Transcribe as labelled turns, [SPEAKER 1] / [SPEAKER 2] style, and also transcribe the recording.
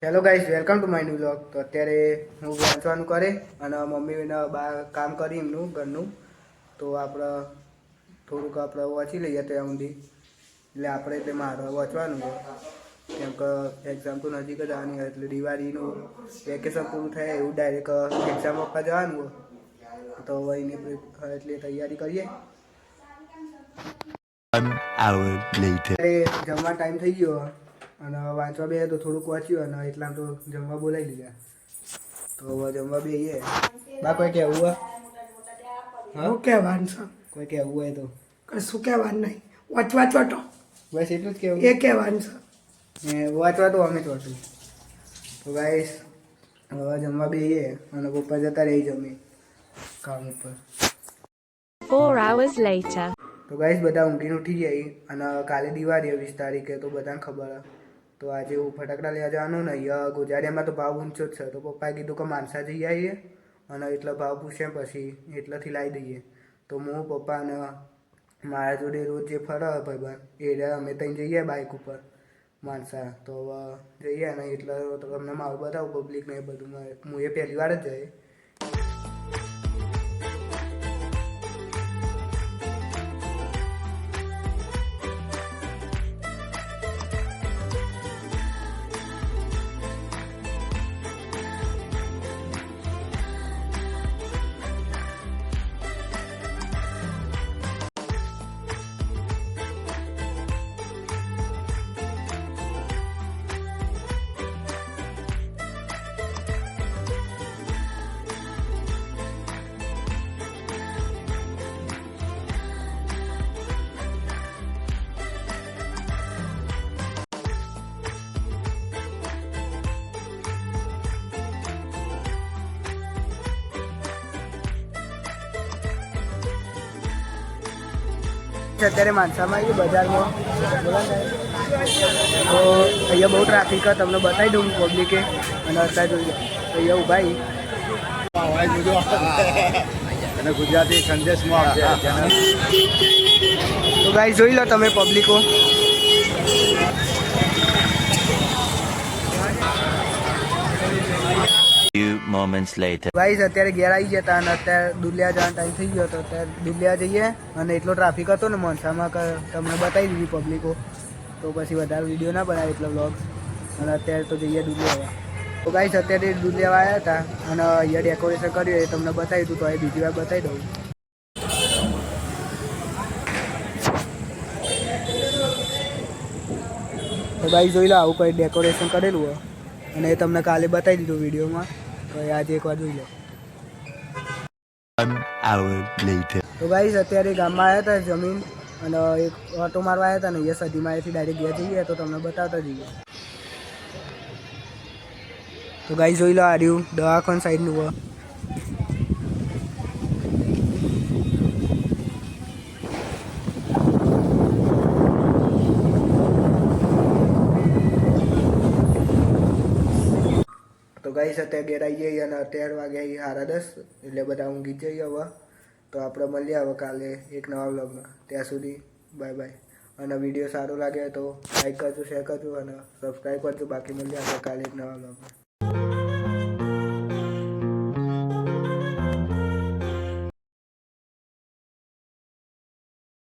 [SPEAKER 1] Hello guys, welcome to my new vlog. તો અત્યારે હું વાંચવાનું કરે અને મમ્મીને બહાર કામ કરી એમનું ઘરનું. તો આપણે થોડુંક આપણે વાંચી લઈએ ત્યાં સુધી. એટલે આપણે એટલે મારે વાંચવાનું છે કેમ કે એક્ઝામ તો નજીક જ આવવાની હોય એટલે દિવાળીનું વેકેશન પૂરું થાય એવું ડાયરેક્ટ એક્ઝામ આપવા જવાનું હોય. તો હવે એની એટલે તૈયારી કરીએ. જમવા ટાઈમ થઈ ગયો અને વાંચવા બે તો થોડુંક વાંચ્યું અને એટલા તો જમવા બોલાવી લીધા. તો હવે જમવા બેહીએ. બા કોઈ કહેવું હોય?
[SPEAKER 2] હું કહેવાનું છે?
[SPEAKER 1] કોઈ કહેવું હોય તો
[SPEAKER 2] કશું કહેવાનું નહીં. વાંચવા ચોટો
[SPEAKER 1] બસ એટલું જ કહેવું.
[SPEAKER 2] એ કહેવાનું છે.
[SPEAKER 1] વાંચવા તો અમે ચોટું. તો ગાઈસ હવે જમવા બેહીએ અને પપ્પા જતા રહી જમી કામ ઉપર.
[SPEAKER 3] 4 hours later.
[SPEAKER 1] તો ગાઈસ બધા ઊંઘીને ઉઠી જાય અને કાલે દિવાળી 20 તારીખે તો બધાને ખબર. તો આજે હું ફટાકડા લેવા જવાનું ને અહીંયા ગોજારિયામાં તો ભાવ ઊંચો જ છે. તો પપ્પાએ કીધું કે માનસા જઈ આવીએ અને એટલો ભાવ પૂછે પછી એટલાથી લાવી દઈએ. તો હું પપ્પા અને મારા જોડે રોજ જે ફરે ભાઈબંધ એ અમે ત્યાં જઈએ બાઇક ઉપર માનસા. તો હવે જઈએ અને એટલે તમને મારું બતાવું પબ્લિક ને એ બધું. હું એ પહેલી વાર જ જઈએ. અત્યારે માનસામાં આવીએ બજારમાં. તો અહીંયા બહુ ટ્રાફિક છે, તમને બતાવી દઉં પબ્લિકે. અને અત્યારે જોઈએ અહીંયા ઉભા
[SPEAKER 4] અને ગુજરાતી સંદેશમાં આવશે.
[SPEAKER 1] તો ગાઈસ જોઈ લો તમે પબ્લિકો. ગાઈસ અત્યારે ઘેર આવી જતા અને અત્યારે દુલિયા જવાનો ટાઈમ થઈ ગયો. તો અત્યારે દુલિયા જઈએ અને એટલો ટ્રાફિક હતો ને મોનસામાં કે તમને બતાવી દીધી પબ્લિકો. તો પછી વધારે વિડીયો ના બનાવે એટલો વ્લોગ. અને અત્યારે તો જઈએ દુલિયા. તો ગાઈસ અત્યારે દુલિયા આવ્યા હતા અને અહીંયા ડેકોરેશન કર્યું એ તમને બતાવી દીધું. તો એ બીજી વાર બતાવી દઉં. તો ગાઈસ જોઈ લો આવું કંઈ ડેકોરેશન કરેલું હોય અને એ તમને કાલે બતાવી દીધું વિડીયોમાં. તો આજે એકવાર જોઈ લો. તો ગાઈસ અત્યારે ગામમાં આવ્યા હતા જમીન અને એક ઓટો મારવા આવ્યા હતા ને અહીંયા સદીમાં અહીંથી ડાયરેક્ટ ઘેર જઈએ તો તમને બતાવતા જઈએ. તો ગાઈસ જોઈ લો આ રહ્યું દવાખાન સાઈડનું હોય. તો ગાઈસ અત્યારે ઘેર આવી જઈએ અને 13 વાગ્યા 10:30 એટલે બધા ઊંઘી જઈએ હવે. તો આપણે મળીએ હવે કાલે એક નવા વ્લોગમાં. ત્યાં સુધી બાય બાય. અને વિડીયો સારો લાગે તો લાઈક કરજો, શેર કરજો અને સબસ્ક્રાઈબ કરજો. બાકી મળીએ આપણે કાલે એક નવા વ્લોગમાં.